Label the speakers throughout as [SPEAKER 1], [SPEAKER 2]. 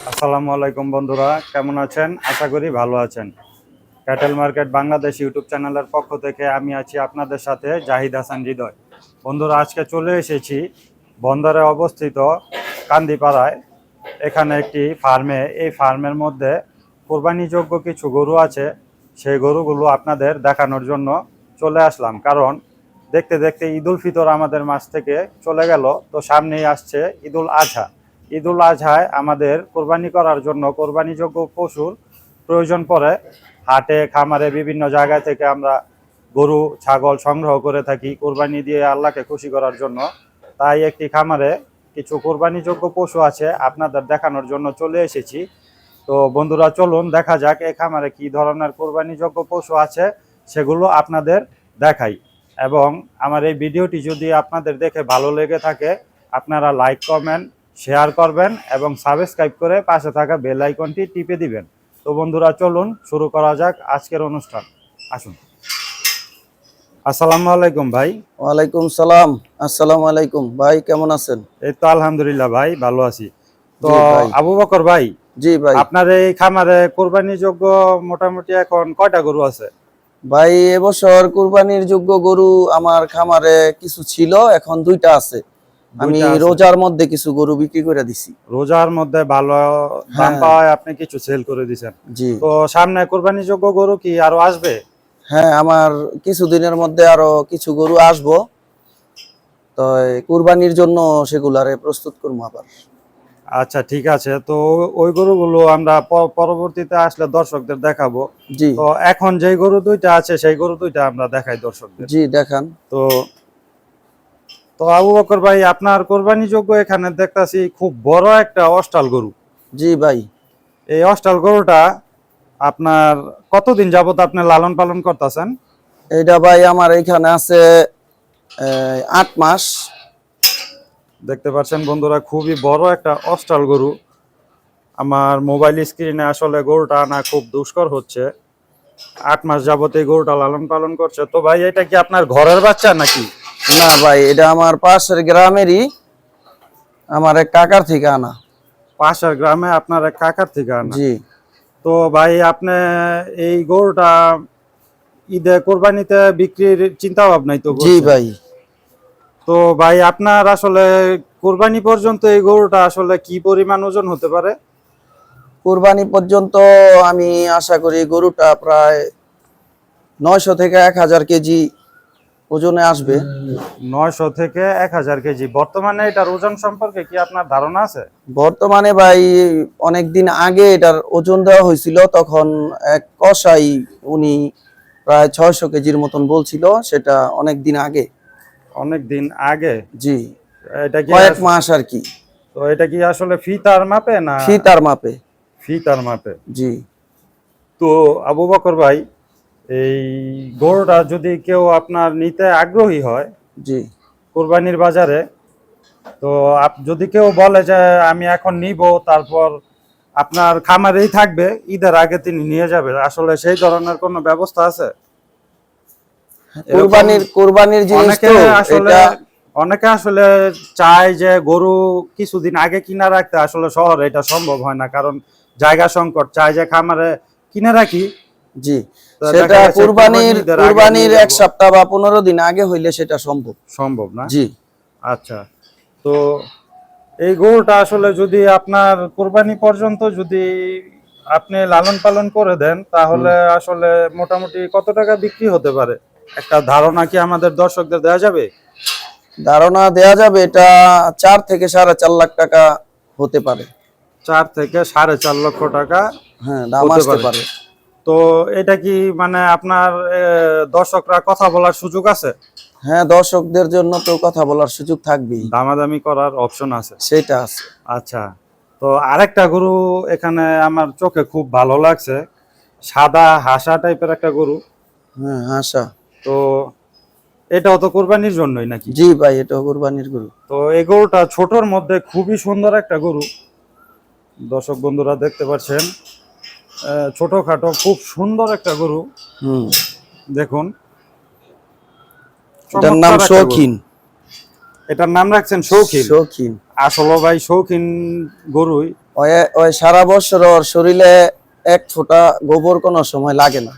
[SPEAKER 1] আসসালামু আলাইকুম বন্ধুরা, কেমন আছেন? আশা করি ভালো আছেন। ক্যাটেল মার্কেট বাংলাদেশ ইউটিউব চ্যানেলের পক্ষ থেকে আমি আছি আপনাদের সাথে জাহিদ হাসান হৃদয়। বন্ধুরা, আজকে চলে এসেছি বন্দরে অবস্থিত কান্দিপাড়ায়। এখানে একটি ফার্মে, এই ফার্মের মধ্যে কোরবানিযোগ্য কিছু গরু আছে। সেই গরুগুলো আপনাদের দেখানোর জন্য চলে আসলাম, কারণ দেখতে দেখতে ঈদুল ফিতর আমাদের মাঝ থেকে চলে গেল। তো সামনেই আসছে ঈদুল আজহা। ঈদুল আজহায় আমাদের কোরবানি করার জন্য কোরবানিযোগ্য পশুর প্রয়োজন পড়ে। হাটে খামারে বিভিন্ন জায়গা থেকে আমরা গরু ছাগল সংগ্রহ করে থাকি কোরবানি দিয়ে আল্লাহকে খুশি করার জন্য। তাই একটি খামারে কিছু কোরবানিযোগ্য পশু আছে, আপনাদের দেখানোর জন্য চলে এসেছি। তো বন্ধুরা, চলুন দেখা যাক এই খামারে কি ধরনের কোরবানিযোগ্য পশু আছে, সেগুলো আপনাদের দেখাই। এবং আমার এই ভিডিওটি যদি আপনাদের দেখে ভালো লেগে থাকে, আপনারা লাইক কমেন্ট শেয়ার করবেন এবং সাবস্ক্রাইব করে পাশে থাকা বেল আইকনটি টিপে দিবেন। তো বন্ধুরা, চলুন শুরু করা যাক আজকের অনুষ্ঠান। আসুন। আসসালামু আলাইকুম ভাই।
[SPEAKER 2] ওয়ালাইকুম সালাম। আসসালামু আলাইকুম ভাই, কেমন আছেন?
[SPEAKER 1] এই তো আলহামদুলিল্লাহ ভাই, ভালো আছি। তো
[SPEAKER 2] ভাই।
[SPEAKER 1] আবু বকর ভাই,
[SPEAKER 2] জি ভাই।
[SPEAKER 1] আপনার এই খামারে কোরবানিযোগ্য মোটামুটি এখন কয়টা গরু আছে?
[SPEAKER 2] ভাই, এবছর কুরবানির যোগ্য গরু আমার খামারে কিছু ছিল, এখন দুইটা আছে। আমি রোজার মধ্যে কিছু গরু বিক্রি করে দিছি।
[SPEAKER 1] রোজার মধ্যে ভালো দাম পাওয়ায় আপনি কিছু সেল করে দিয়েছেন।
[SPEAKER 2] জি।
[SPEAKER 1] তো সামনে কোরবানিযোগ্য গরু কি আরো আসবে?
[SPEAKER 2] হ্যাঁ, আমার কিছুদিনের মধ্যে আরো কিছু গরু আসবো, তো কুরবানির জন্য সেগুলারে প্রস্তুত করবো আবার।
[SPEAKER 1] আচ্ছা, ঠিক আছে। তো ওই গরুগুলো আমরা পরবর্তীতে আসলে দর্শকদের দেখাবো।
[SPEAKER 2] জি।
[SPEAKER 1] তো এখন যে গরু দুইটা আছে সেই গরু দুইটা আমরা দেখাই দর্শকদের।
[SPEAKER 2] জি, দেখান।
[SPEAKER 1] তো তো আবু বকর ভাই, আপনার কোরবানিযোগ্য এখানে দেখতাছি খুব বড় একটা অস্টাল গরু।
[SPEAKER 2] জি ভাই।
[SPEAKER 1] এই অস্টাল গরুটা আপনার কতদিন যাবত আপনি লালন পালন করতেছেন?
[SPEAKER 2] এটা ভাই আমার এখানে আছে 8 মাস।
[SPEAKER 1] দেখতে পাচ্ছেন বন্ধুরা, খুবই বড় একটা অস্টাল গরু। আমার মোবাইল স্ক্রিনে আসলে গরুটা আনা খুব দুষ্কর হচ্ছে। 8 মাস যাবত এই গরুটা লালন পালন করছে। তো ভাই, এটা কি আপনার ঘরের বাচ্চা নাকি?
[SPEAKER 2] না ভাই, এটা আমার পাশের গ্রামেরই, আমার এক কাকার থেকে আনা।
[SPEAKER 1] পাশের গ্রামে আপনার এক কাকার থেকে আনা?
[SPEAKER 2] জি।
[SPEAKER 1] তো ভাই, আপনি এই গরুটা ঈদে কোরবানিতে বিক্রির চিন্তা ভাবনাই তো করছেন?
[SPEAKER 2] জি ভাই।
[SPEAKER 1] তো ভাই, আপনার আসলে কোরবানি পর্যন্ত এই গরুটা আসলে কি পরিমাণ ওজন হতে পারে?
[SPEAKER 2] কুরবানি পর্যন্ত আমি আশা করি গরুটা প্রায় 900 থেকে 1000 কেজি ওজনে আসবে।
[SPEAKER 1] 900 থেকে 1000 কেজি। বর্তমানে এটার ওজন সম্পর্কে কি আপনার ধারণা আছে?
[SPEAKER 2] বর্তমানে ভাই, অনেকদিন আগে এটার ওজন দেওয়া হয়েছিল, তখন এক কসাই উনি প্রায় 600 কেজির মতন বলছিল, সেটা অনেক দিন আগে।
[SPEAKER 1] অনেক দিন আগে?
[SPEAKER 2] জি।
[SPEAKER 1] এটা কি
[SPEAKER 2] কয়েক মাস আর কি।
[SPEAKER 1] তো এটা কি আসলে ফিতার মাপে না?
[SPEAKER 2] ফিতার মাপে।
[SPEAKER 1] ফিতার মাপে।
[SPEAKER 2] জি।
[SPEAKER 1] তো আবু বকর ভাই, এই গরুটা যদি কেউ আপনার নিতে আগ্রহী হয়
[SPEAKER 2] জি।
[SPEAKER 1] কোরবানির বাজারে, তো যদি কেউ বলে যে আমি এখন নিব, তারপর আপনার খামারেই থাকবে, ঈদের আগে তিনি নিয়ে যাবে, আসলে সেই ধরনের কোনো ব্যবস্থা আছে?
[SPEAKER 2] কুরবানির জিনিস তো এটা।
[SPEAKER 1] অনেকে আসলে চায় যে গরু কিছুদিন আগে কিনা রাখতে, আসলে শহরে এটা সম্ভব হয় না, কারণ জায়গা সংকট। চায় যে খামারে কিনে রাখি।
[SPEAKER 2] জি, সেটা কুরবানির 1 সপ্তাহ বা 15 দিন আগে হইলে সেটা সম্ভব না। জি।
[SPEAKER 1] আচ্ছা। তো এই গরুটা আসলে যদি আপনার কোরবানি পর্যন্ত যদি আপনি লালন পালন করে দেন, তাহলে আসলে মোটামুটি কত টাকা বিক্রি হতে পারে? একটা ধারণা কি আমাদের দর্শকদের দেওয়া যাবে?
[SPEAKER 2] ধারণা দেয়া যাবে, এটা 4 থেকে 4.5 লাখ টাকা হতে পারে।
[SPEAKER 1] 4 থেকে 4.5 লক্ষ টাকা
[SPEAKER 2] হ্যাঁ, দাম আসতে পারে।
[SPEAKER 1] তো এটা কি মানে আপনার দর্শকরা কথা বলার সুযোগ আছে?
[SPEAKER 2] হ্যাঁ, দর্শকদের জন্য তো কথা বলার সুযোগ থাকবেই,
[SPEAKER 1] দামাদামি করার অপশন আছে?
[SPEAKER 2] সেটা আছে।
[SPEAKER 1] আচ্ছা। তো আরেকটা গরু এখানে আমার চোখে খুব ভালো লাগছে, সাদা হাসা টাইপের একটা গরু।
[SPEAKER 2] হ্যাঁ, হাসা।
[SPEAKER 1] তো এটাও তো কোরবানির জন্যই নাকি?
[SPEAKER 2] জি ভাই, এটাও কোরবানির গরু।
[SPEAKER 1] তো এই গরুটা ছোটর মধ্যে খুবই সুন্দর একটা গরু। দর্শক বন্ধুরা দেখতে পাচ্ছেন, ছোটখাটো খুব সুন্দর একটা গরু। দেখুন,
[SPEAKER 2] এটার নাম শৌখিন।
[SPEAKER 1] এটার নাম রাখছেন শৌখিন।
[SPEAKER 2] শৌখিন।
[SPEAKER 1] আসলে ভাই শৌখিন গরুই।
[SPEAKER 2] ওই ওই সারা বছর ওর শরীরে এক ফোঁটা গোবর কোনো সময় লাগে না,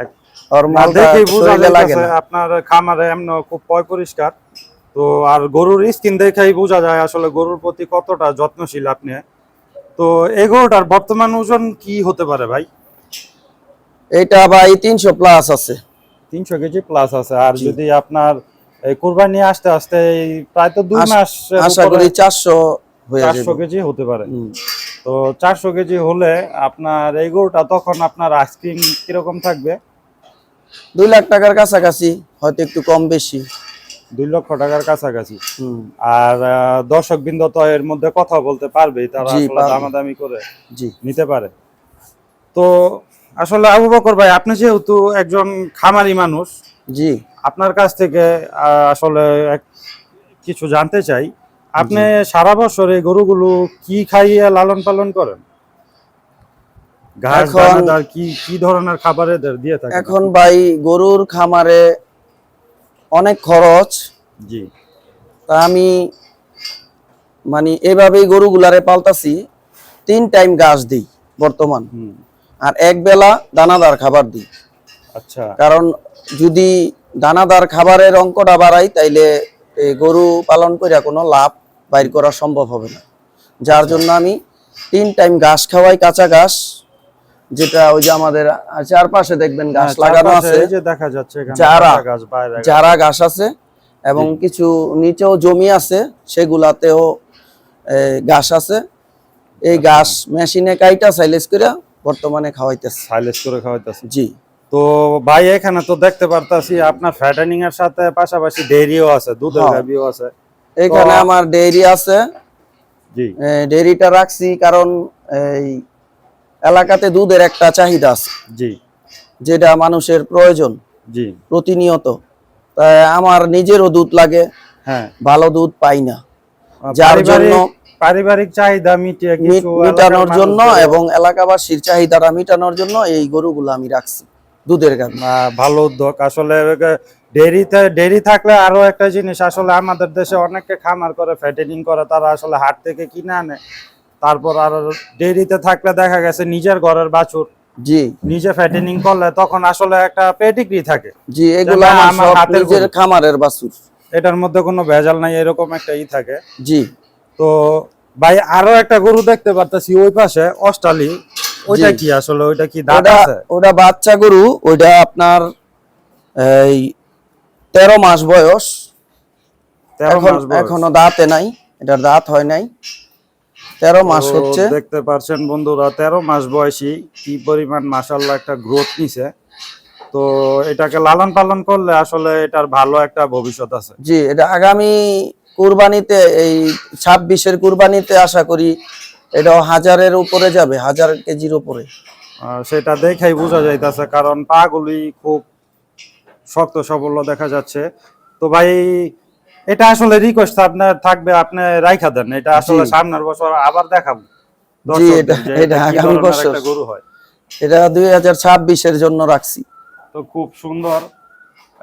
[SPEAKER 1] এক-
[SPEAKER 2] ওর
[SPEAKER 1] না,
[SPEAKER 2] মালটা
[SPEAKER 1] দেখেই বোঝা
[SPEAKER 2] শরীরে লাগে
[SPEAKER 1] যাইতেছে
[SPEAKER 2] না।
[SPEAKER 1] আপনার খামারে এমন খুব পরিষ্কার। তো আর গরুর স্কিন দেখেই বোঝা যায় আসলে গরুর প্রতি কতটা যত্নশীল আপনি। তো এই গরুটার বর্তমান ওজন কি হতে পারে ভাই?
[SPEAKER 2] এটা ভাই 300 প্লাস আছে।
[SPEAKER 1] 300 কেজি প্লাস আছে। আর
[SPEAKER 2] জি।
[SPEAKER 1] যদি আপনার এই কুরবানি আসতে আসতে এই প্রায় তো 2 মাসের
[SPEAKER 2] আশা
[SPEAKER 1] উপরে
[SPEAKER 2] করি 400 হয়ে
[SPEAKER 1] 400
[SPEAKER 2] যাবে।
[SPEAKER 1] কেজি হতে পারে।
[SPEAKER 2] হুম।
[SPEAKER 1] তো 400 কেজি হলে আপনার এই গরুটা তখন আপনার আইসক্রিম কিরকম থাকবে?
[SPEAKER 2] 2 লাখ টাকার কাছাকাছি, হয়তো একটু কম বেশি।
[SPEAKER 1] 2 লক্ষ টাকার কাছাকাছি।
[SPEAKER 2] হুম।
[SPEAKER 1] আর দর্শক বৃন্দ তো এর মধ্যে কথা বলতে পারবেই, তারা
[SPEAKER 2] জি,
[SPEAKER 1] আসলে
[SPEAKER 2] পারবে।
[SPEAKER 1] দামাদামি করে
[SPEAKER 2] জি
[SPEAKER 1] নিতে পারে। তো আসলে আবু বকর ভাই, আপনি যেহেতু একজন খামারি মানুষ,
[SPEAKER 2] জি
[SPEAKER 1] আপনার কাছ থেকে আসলে কিছু জানতে চাই। আপনি
[SPEAKER 2] জি।
[SPEAKER 1] সারা বছর এই গরুগুলো কি খাইয়ে লালন পালন করেন? ঘাস,
[SPEAKER 2] এখন
[SPEAKER 1] দানাদার কি কি ধরনের খাবার এদের দিয়ে থাকেন
[SPEAKER 2] এখন
[SPEAKER 1] আপনি?
[SPEAKER 2] ভাই গরুর খামারে অনেক খরচ,
[SPEAKER 1] জি।
[SPEAKER 2] তা আমি মানে এভাবেই গরুগুলারে পালতাছি। 3 টাইম ঘাস দিই বর্তমান,
[SPEAKER 1] হুম।
[SPEAKER 2] আর এক বেলা দানাদার খাবার দিই।
[SPEAKER 1] আচ্ছা।
[SPEAKER 2] কারণ যদি দানাদার খাবারের অঙ্কটা বাড়াই, তাইলে এই গরু পালন করে কোনো লাভ বাইর করা সম্ভব হবে না। যার
[SPEAKER 1] আচ্ছা।
[SPEAKER 2] জন্য আমি 3 টাইম ঘাস খাওয়াই, কাঁচা ঘাস, যেটা ওই যে আমাদের চারপাশে দেখবেন ঘাস
[SPEAKER 1] হ্যাঁ,
[SPEAKER 2] লাগানো
[SPEAKER 1] চারপাশে
[SPEAKER 2] আছে,
[SPEAKER 1] এই যে দেখা যাচ্ছে এখানে
[SPEAKER 2] যারা
[SPEAKER 1] কাঁচা ঘাস, বাইরে ঘাস।
[SPEAKER 2] যারা ঘাস আছে, এবং
[SPEAKER 1] জি।
[SPEAKER 2] কিছু নিচেও জমি আছে, সেগুলাতেও ঘাস আছে। এই
[SPEAKER 1] আচ্ছা।
[SPEAKER 2] ঘাস মেশিনে কাইটা সাইলেজ করে বর্তমানে খাওয়াইতেছে।
[SPEAKER 1] সাইলেজ করে খাওয়াইতেছে।
[SPEAKER 2] জি।
[SPEAKER 1] তো ভাই, এখানে তো দেখতে পারতাছি আপনার ফ্যাটেনিং এর সাথে পাশাপাশি ডেইরিও আছে, দুধের
[SPEAKER 2] হ্যাঁ,
[SPEAKER 1] গাভীও আছে।
[SPEAKER 2] এখানে
[SPEAKER 1] তো
[SPEAKER 2] আমার ডেইরি আছে।
[SPEAKER 1] জি।
[SPEAKER 2] ডেইরিটা রাখছি কারণ এই এলাকাতে দুধের একটা চাহিদা আছে,
[SPEAKER 1] জি।
[SPEAKER 2] যেটা মানুষের প্রয়োজন
[SPEAKER 1] জি।
[SPEAKER 2] প্রতিনিয়ত। তাই আমার নিজেরও দুধ লাগে,
[SPEAKER 1] হ্যাঁ।
[SPEAKER 2] ভালো দুধ পাই না, যার জন্য
[SPEAKER 1] পারিবারিক পারিবারিক চাহিদা মিটিয়ে কিছু এলাকার
[SPEAKER 2] মিটানোর জন্য
[SPEAKER 1] মানুষদেরও
[SPEAKER 2] এবং এলাকাবাসীর চাহিদাটা মিটানোর জন্য এই গরুগুলো আমি রাখছি, দুধের গাভী।
[SPEAKER 1] ভালো উদ্যোগ আসলে। ডেইরি থাকলে আরো একটা জিনিস, আসলে আমাদের দেশে অনেকে খামার করে, ফ্যাটেনিং করে, তারা আসলে হাট থেকে কিনে আনে। তারপর আর ডেইরিতে থাকলে দেখা গেছে নিজের ঘরের বাছুর
[SPEAKER 2] জি
[SPEAKER 1] নিজে ফ্যাটেনিং করলে তখন আসলে একটা পেডিগ্রি থাকে,
[SPEAKER 2] জি,
[SPEAKER 1] যে
[SPEAKER 2] এগুলো
[SPEAKER 1] না,
[SPEAKER 2] আমার
[SPEAKER 1] আমার
[SPEAKER 2] সব
[SPEAKER 1] হাতের
[SPEAKER 2] নিজের
[SPEAKER 1] গরু,
[SPEAKER 2] খামারের বাছুর।
[SPEAKER 1] এটার মধ্যে কোনো ভেজাল নাই, এরকম একটা থাকে।
[SPEAKER 2] জি
[SPEAKER 1] তো ভাই, আরো একটা গরু দেখতে পারতেছি ওই পাশে, অস্ট্রালি। ওইটা
[SPEAKER 2] জি।
[SPEAKER 1] কি আসলে? ওইটা কি দাঁত
[SPEAKER 2] ওটা
[SPEAKER 1] আছে?
[SPEAKER 2] ওটা বাচ্চা গরু, ওইটা আপনার এই 13 মাস বয়স।
[SPEAKER 1] 13 মাস বয়স।
[SPEAKER 2] এখনো দাঁতে নাই, এটার দাঁত হয় নাই, 13 মাস
[SPEAKER 1] তো
[SPEAKER 2] হচ্ছে।
[SPEAKER 1] দেখতে পারছেন বন্ধুরা, 13 মাস বয়সী কি পরিমাণ মাশাআল্লাহ একটা গ্রোথ নিছে। তো এটাকে লালন পালন করলে আসলে এটার ভালো একটা ভবিষ্যৎ আছে।
[SPEAKER 2] জি, এটা আগামী কুরবানিতে, এই 26-এর কুরবানিতে আশা করি এটাও 1000-এর উপরে যাবে, 1000 কেজির উপরে।
[SPEAKER 1] সেটা দেখেই বোঝা যাইতেছে, কারণ পাগুলি খুব শক্ত সবল দেখা যাচ্ছে। তো ভাই, এটা আসলে রিকোয়েস্ট আপনার থাকবে, আপনি রাইখা দেন। এটা আসলে
[SPEAKER 2] জি
[SPEAKER 1] সামনের বছর আবার দেখাবো
[SPEAKER 2] জি, এটা
[SPEAKER 1] দর্শকদের যে
[SPEAKER 2] এটা
[SPEAKER 1] এটা কি
[SPEAKER 2] আগামী
[SPEAKER 1] ধরনের
[SPEAKER 2] বছর,
[SPEAKER 1] একটা গরু হয়।
[SPEAKER 2] এটা 2026-এর জন্য রাখছি।
[SPEAKER 1] তো খুব সুন্দর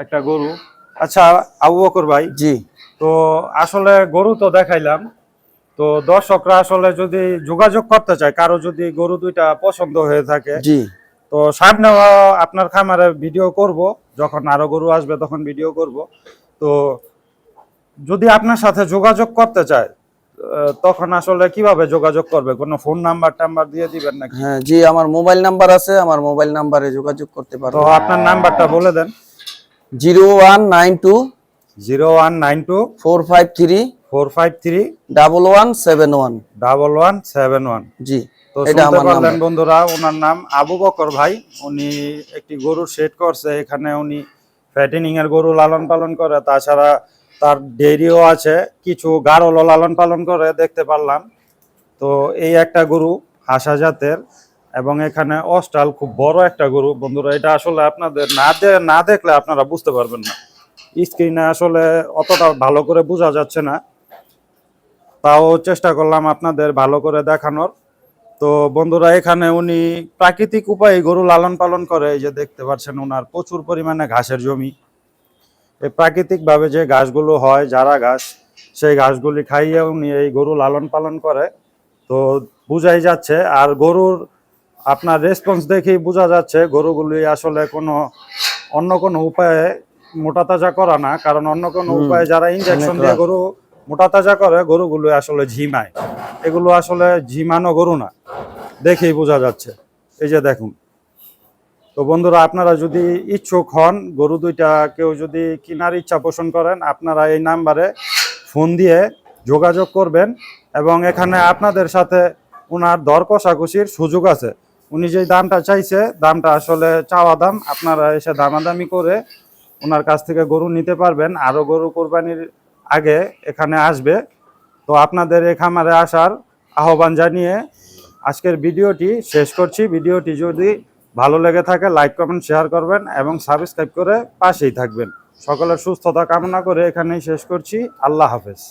[SPEAKER 1] একটা গরু। আচ্ছা আবু বকর ভাই,
[SPEAKER 2] জি
[SPEAKER 1] তো আসলে গরু তো দেখাইলাম। তো দর্শকরা আসলে যদি যোগাযোগ করতে চায়, কারো যদি গরু দুইটা পছন্দ হয়ে থাকে,
[SPEAKER 2] জি
[SPEAKER 1] তো সামনে আপনার খামারে ভিডিও করব, যখন আরো গরু আসবে তখন ভিডিও করব। তো যদি আপনার সাথে যোগাযোগ করতে চায়, তখন আসলে কিভাবে যোগাযোগ করবে? কোনো ফোন নাম্বার টাম্বার দিয়ে দিবেন নাকি?
[SPEAKER 2] হ্যাঁ, জি, আমার মোবাইল নাম্বার আছে, আমার মোবাইল নাম্বারে যোগাযোগ করতে
[SPEAKER 1] তো
[SPEAKER 2] পারবে।
[SPEAKER 1] আপনার নাম্বারটা বলে দেন।
[SPEAKER 2] 0192
[SPEAKER 1] 0192
[SPEAKER 2] 453
[SPEAKER 1] 453
[SPEAKER 2] 1171।
[SPEAKER 1] 1171।
[SPEAKER 2] জি,
[SPEAKER 1] তো
[SPEAKER 2] এটা
[SPEAKER 1] শুনতে
[SPEAKER 2] আমার
[SPEAKER 1] পারলেন
[SPEAKER 2] নাম্বার।
[SPEAKER 1] বন্ধুরা, ওনার নাম আবু বকর ভাই। উনি একটি গরুর শেড করছে, এখানে উনি ফ্যাটেনিং এর গরু লালন পালন করে, তাছাড়া তার ডেইরিও আছে, কিছু গাড়লও লালন পালন করে দেখতে পারলাম। তো এই একটা গরু হাসা জাতের, এবং এখানে অস্টাল খুব বড় একটা গরু বন্ধুরা। এটা আসলে আপনাদের না দেখলে আপনারা বুঝতে পারবেন না, স্ক্রিনে আসলে অতটা ভালো করে বোঝা যাচ্ছে না, তাও চেষ্টা করলাম আপনাদের ভালো করে দেখানোর। তো বন্ধুরা, এখানে উনি প্রাকৃতিক উপায়ে গরু লালন পালন করে। এই যে দেখতে পাচ্ছেন, ওনার প্রচুর পরিমাণে ঘাসের জমি। এই প্রাকৃতিক ভাবে যে ঘাসগুলো হয়, যারা ঘাস, সেই ঘাসগুলি খাইয়ে উনি এই গরু লালন পালন করে। তো বোঝাই যাচ্ছে, আর গরুর আপনার রেসপন্স দেখেই বোঝা যাচ্ছে গরুগুলি আসলে অন্য কোনো উপায়ে মোটা তাজা করা না, কারণ অন্য কোনো উপায়ে যারা ইনজেকশন
[SPEAKER 2] অনেক
[SPEAKER 1] দিয়ে
[SPEAKER 2] রাত।
[SPEAKER 1] গরু মোটা তাজা করে গরুগুলো আসলে ঝিমায়, এগুলো আসলে ঝিমানো গরু না, দেখেই বোঝা যাচ্ছে। এই যে দেখুন। তো বন্ধুরা, আপনারা যদি ইচ্ছুক হন গরু দুইটা কেউ যদি কেনার ইচ্ছা পোষণ করেন, আপনারা এই নাম্বারে ফোন দিয়ে যোগাযোগ করবেন, এবং এখানে আপনাদের সাথে ওনার দর কষাকষির সুযোগ আছে। উনি যে দামটা চাইছে, দামটা আসলে চাওয়া দাম, আপনারা এসে দামাদামি করে ওনার কাছ থেকে গরু নিতে পারবেন। আরও গরু কোরবানির আগে এখানে আসবে। তো আপনাদের এই খামারে আসার আহ্বান জানিয়ে আজকের ভিডিওটি শেষ করছি। ভিডিওটি যদি ভালো লেগে থাকে লাইক কমেন্ট শেয়ার করবেন এবং সাবস্ক্রাইব করে পাশেই থাকবেন। সকলের সুস্থতা কামনা করে এখানেই শেষ করছি। আল্লাহ হাফেজ।